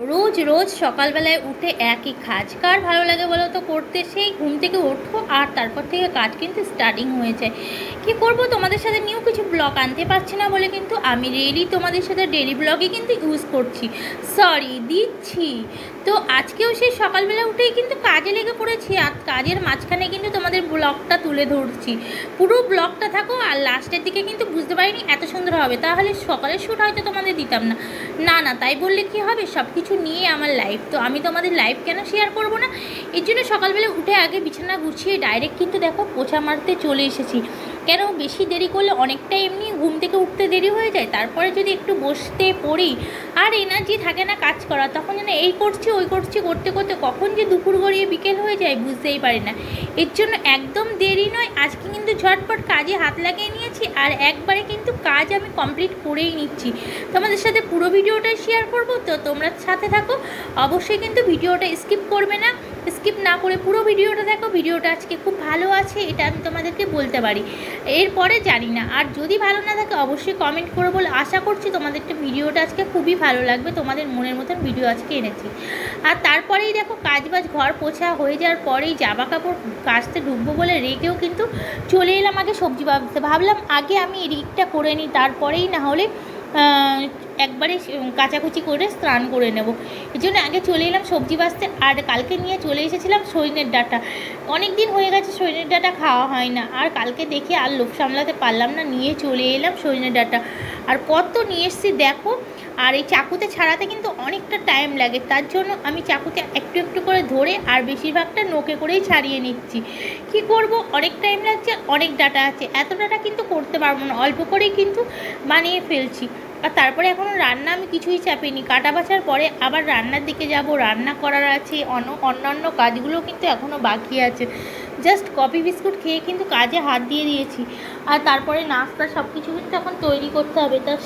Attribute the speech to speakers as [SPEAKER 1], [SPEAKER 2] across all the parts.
[SPEAKER 1] রোজ রোজ সকালবেলায় উঠে একই কাজ কার ভালো লাগে বলো তো করতে? সেই ঘুম থেকে ওঠো আর তারপর থেকে কাজ কিন্তু স্টার্টিং হয়ে যায়। কী করবো, তোমাদের সাথে নিউ কিছু ব্লগ আনতে পারছি না বলে কিন্তু আমি রেডি তোমাদের সাথে ডেলি ব্লগে কিন্তু ইউজ করছি, সরি দিচ্ছি। তো আজকেও সেই সকালবেলা উঠেই কিন্তু কাজে লেগে পড়েছি আর কাজের মাঝখানে কিন্তু তোমাদের ব্লগটা তুলে ধরছি। পুরো ব্লগটা থাকো আর লাস্টের দিকে কিন্তু বুঝতে পারিনি এত সুন্দর হবে, তাহলে সকালের শ্যুট হয়তো তোমাদের দিতাম না না তাই বললে কি হবে, সব কিছু নিয়ে আমার লাইফ, তো আমি তোমাদের লাইফ কেন শেয়ার করব না। এর জন্য সকালবেলা উঠে আগে বিছানা গুছিয়ে ডাইরেক্ট কিন্তু দেখো পোছা মারতে চলে এসেছি। কেন বেশি দেরি করলে অনেকটা এমনি ঘুম থেকে উঠতে দেরি হয়ে যায়, তারপরে যদি একটু বসতে পড়ি আর এনার্জি থাকে না কাজ করা, তখন যেন এই করছি ওই করছি করতে করতে কখন যে দুপুর গড়িয়ে বিকেল হয়ে যায় বুঝতেই পারি না। এর জন্য একদম দেরি নয়, আজকে কিন্তু ঝটপট কাজে হাত লাগিয়ে নিয়েছি আর একবারে কিন্তু কাজ আমি কমপ্লিট করেই নিচ্ছি। তোমাদের সাথে পুরো ভিডিওটাই শেয়ার করব, তো তোমরা সাথে থাকো অবশ্যই, কিন্তু ভিডিওটা স্কিপ করবে না, স্কিপ না করে পুরো ভিডিওটা দেখো। ভিডিওটা আজকে খুব ভালো আছে এটা আমি তোমাদেরকে বলতে পারি, এরপরে জানি না। আর যদি ভালো না থাকে অবশ্যই কমেন্ট করে বলে আশা করছি তোমাদেরটা ভিডিওটা আজকে খুবই ভালো লাগবে, তোমাদের মনের মতন ভিডিও আজকে এনেছি। আর তারপরেই দেখো কাজবাজ ঘর পোছা হয়ে যাওয়ার পরেই জামা কাপড় কাচতে ঢুকবো বলে রেখেও কিন্তু চলে এলাম আগে সবজি ভাজতে। ভাবলাম আগে আমি এদিকটা করে নিই, তারপরেই না হলে একবারে কাচাকুচি করে স্নান করে নেব। এই জন্য আগে চলে এলাম সবজি বাছতে। আর কালকে নিয়ে চলে এসেছিলাম সজনের ডাঁটা, অনেক দিন হয়ে গেছে সজনের ডাঁটা খাওয়া হয় না, আর কালকে দেখে আর লোভ সামলাতে পারলাম না, নিয়ে চলে এলাম সজনের ডাঁটা। আর কত নিয়ে এসেছি দেখো, আর এই চাকুতে ছাড়াতে কিন্তু অনেকটা টাইম লাগে, তার জন্য আমি চাকুতে একটু একটু করে ধরে আর বেশিরভাগটা নোকে করেই ছাড়িয়ে নিচ্ছি। কি করব, অনেক টাইম লাগছে, অনেক ডাঁটা আছে, এত ডাঁটা কিন্তু করতে পারবো না, অল্প করেই কিন্তু বানিয়ে ফেলছি। আর তারপরে এখনও রান্না আমি কিছুই চাপিনি, কাটা বাছার পরে আবার রান্নার দিকে যাব, রান্না করার আছে, অন্যান্য কাজগুলো কিন্তু এখনও বাকি আছে। জাস্ট কফি বিস্কুট খেয়ে কিন্তু কাজে হাত দিয়ে দিয়েছি, আর তারপরে নাস্তা সব কিছু কিন্তু এখন তৈরি করতে হবে, তার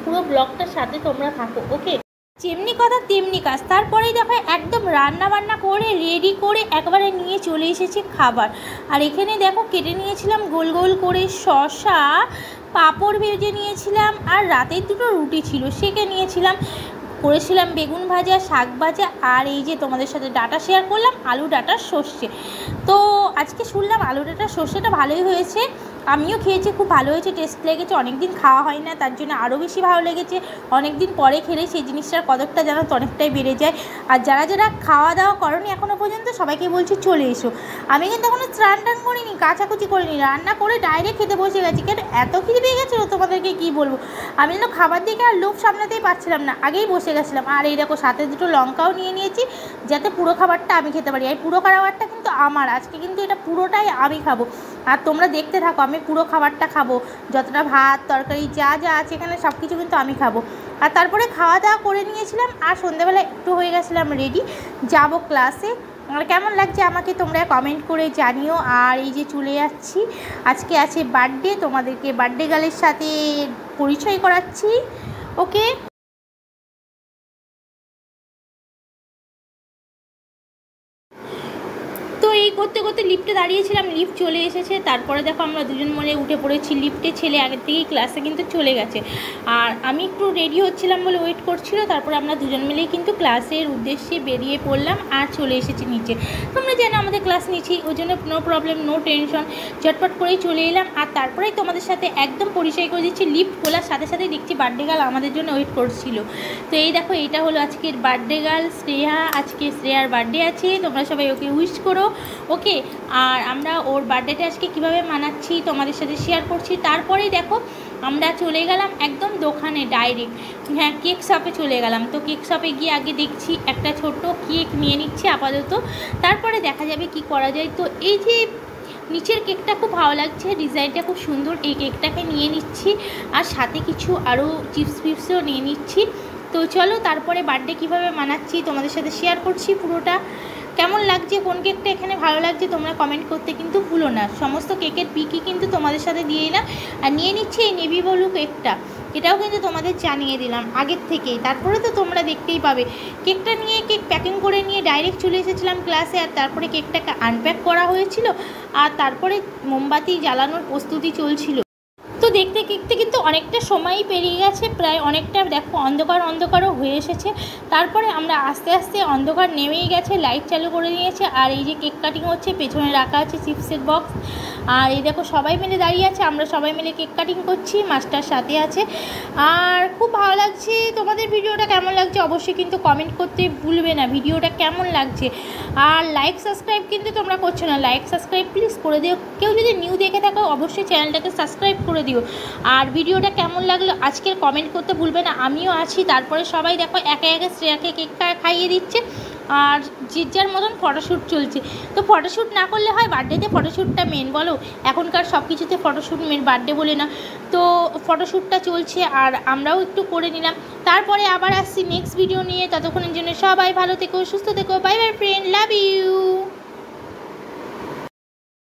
[SPEAKER 1] পুরো ব্লগটার সাথে তোমরা থাকো, ওকে। যেমনি কথা তেমনি কাজ। তারপরেই দেখো একদম রান্না বান্না করে রেডি করে একবারে নিয়ে চলে এসেছি খাবার। আর এখানে দেখো কেটে নিয়েছিলাম গোল গোল করে শসা, পাঁপড় ভেজে নিয়েছিলাম, আর রাতের দুটো রুটি ছিল সেকে নিয়েছিলাম, করেছিলাম বেগুন ভাজা, শাক ভাজা, আর এই যে তোমাদের সাথে ডাঁটা শেয়ার করলাম আলু ডাঁটার সর্ষে। তো আজকে শুনলাম আলু ডাঁটার সর্ষেটা ভালোই হয়েছে, আমিও খেয়েছি, খুব ভালো হয়েছে, টেস্ট লেগেছে, অনেক দিন খাওয়া হয় না তার জন্য আরও বেশি ভালো লেগেছে। অনেক দিন পরে খেলে সেই জিনিসটার কদরটা যেন অনেকটাই বেড়ে যায়। আর যারা যারা খাওয়া দাওয়া করনি এখনও পর্যন্ত সবাইকে বলছি চলে এসো। আমি কিন্তু এখনও স্নান টান করিনি, কাচাকুচি করিনি, রান্না করে ডাইরেক্ট খেতে বসে গেছি, কেন এত খিদে পেয়ে গেছিলো তোমাদেরকে কী বলবো। আমি যেন খাবার দিকে আর লোভ সামলাতেই পারছিলাম না, আগেই বসে গেছিলাম। আর এই দেখো সাথে দুটো লঙ্কাও নিয়ে নিয়েছি যাতে পুরো খাবারটা আমি খেতে পারি, এই পুরো খাবারটা কিন্তু আমার, আজকে কিন্তু এটা পুরোটাই আমি খাবো। আর তোমরা দেখতে থাকো, আমি পুরো খাবারটা খাবো, যতটা ভাত তরকারি যা যা আছে এখানে সব কিছু কিন্তু আমি খাবো। আর তারপরে খাওয়া দাওয়া করে নিয়েছিলাম আর সন্ধ্যাবেলা একটু হয়ে গেছিলাম রেডি, যাব ক্লাসে। আর কেমন লাগছে আমাকে তোমরা কমেন্ট করে জানিও। আর এই যে চলে যাচ্ছি, আজকে আছে বার্থডে, তোমাদেরকে বার্থডে গার্লের সাথে পরিচয় করাচ্ছি, ওকে। তো এই করতে করতে লিফটে দাঁড়িয়েছিলাম, লিফট চলে এসেছে, তারপরে দেখো আমরা দুজন মিলে উঠে পড়েছি লিফটে, ছেলে আগের থেকেই ক্লাসে কিন্তু চলে গেছে, আর আমি একটু রেডি হচ্ছিলাম বলে ওয়েট করছিল, তারপরে আমরা দুজন মিলেই কিন্তু ক্লাসের উদ্দেশ্যে বেরিয়ে পড়লাম আর চলে এসেছি নিচে। তোমরা জানো আমাদের ক্লাস নিচ্ছি, ওই জন্য নো প্রবলেম নো টেনশন, ঝটপট করেই চলে এলাম। আর তারপরেই তোমাদের সাথে একদম পরিচয় করে দিচ্ছি, লিফট খোলার সাথে সাথে দেখছি বার্থডে গার্ল আমাদের জন্য ওয়েট করছিল। তো এই দেখো এইটা হলো আজকের বার্থডে গার্ল শ্রেয়া, আজকে শ্রেয়ার বার্থডে আছে, তোমরা সবাই ওকে উইশ করো, ওকে। আর আমরা ওর বার্থডেটা আজকে কীভাবে মানাচ্ছি তোমাদের সাথে শেয়ার করছি। তারপরেই দেখো আমরা চলে গেলাম একদম দোকানে ডাইরেক্ট, হ্যাঁ কেক শপে চলে গেলাম। তো কেক শপে গিয়ে আগে দেখছি একটা ছোট কেক নিয়ে নিচ্ছি আপাতত, তারপরে দেখা যাবে কি করা যায়। তো এই যে নিচের কেকটা খুব ভালো লাগছে, ডিজাইনটা খুব সুন্দর, এই কেকটাকে নিয়ে নিচ্ছি, আর সাথে কিছু আরও চিপস ফিপসও নিয়ে নিচ্ছি। তো চলো তারপরে বার্থডে কীভাবে মানাচ্ছি তোমাদের সাথে শেয়ার করছি পুরোটা। কেমন লাগছে, কোন কেকটা এখানে ভালো লাগছে তোমরা কমেন্ট করতে কিন্তু ভুলো না। সমস্ত কেকের পিকই কিন্তু তোমাদের সাথে দিয়ে দিলাম, আর নিয়ে নিচ্ছি এই নেভি ব্লু কেকটা, এটাও কিন্তু তোমাদের জানিয়ে দিলাম আগের থেকেই, তারপরে তো তোমরা দেখতেই পাবে। কেকটা নিয়ে কেক প্যাকিং করে নিয়ে ডাইরেক্ট চলে এসেছিলাম ক্লাসে, আর তারপরে কেকটাকে আনপ্যাক করা হয়েছিল, আর তারপরে মোমবাতি জ্বালানোর প্রস্তুতি চলছিল। তো দেখতে দেখতে কিন্তু অনেকটা সময়ই পেরিয়ে গেছে, প্রায় অনেকটা দেখো অন্ধকারও হয়ে এসেছে। তারপরে আমরা আস্তে আস্তে অন্ধকার নেমেই গেছে, লাইট চালু করে নিয়েছে। আর এই যে কেক কাটিং হচ্ছে, পেছনে রাখা আছে চিপসের বক্স। আর এই দেখো সবাই মিলে দাঁড়িয়ে আছে, আমরা সবাই মিলে কেক কাটিং করছি, মাস্টার সাথে আছে। আর খুব ভালো লাগছে। তোমাদের ভিডিওটা কেমন লাগছে অবশ্যই কিন্তু কমেন্ট করতে ভুলবে না, ভিডিওটা কেমন লাগছে। আর লাইক সাবস্ক্রাইব কিন্তু তোমরা করছো না, লাইক সাবস্ক্রাইব প্লিজ করে দিও। কেউ যদি নিউ দেখে থাকো অবশ্যই চ্যানেলটাকে সাবস্ক্রাইব করে দিও। আর ভিডিওটা কেমন লাগলো আজকের কমেন্ট করতে ভুলবে না, আমিও আছি। তারপরে সবাই দেখো একে একে শ্রেয়াকে কেক খাইয়ে দিচ্ছে, আর যে যার মতন ফটোশ্যুট চলছে। তো ফটোশ্যুট না করলে হয়, বার্থডেতে ফটোশ্যুটটা মেন বলো, এখনকার সব কিছুতে ফটোশ্যুট মেন, বার্থডে বলে না। তো ফটোশ্যুটটা চলছে আর আমরাও একটু করে নিলাম। তারপরে আবার আসছি নেক্সট ভিডিও নিয়ে, ততক্ষণের জন্য সবাই ভালো থেকো, সুস্থ থেকো, bye bye friend, love you.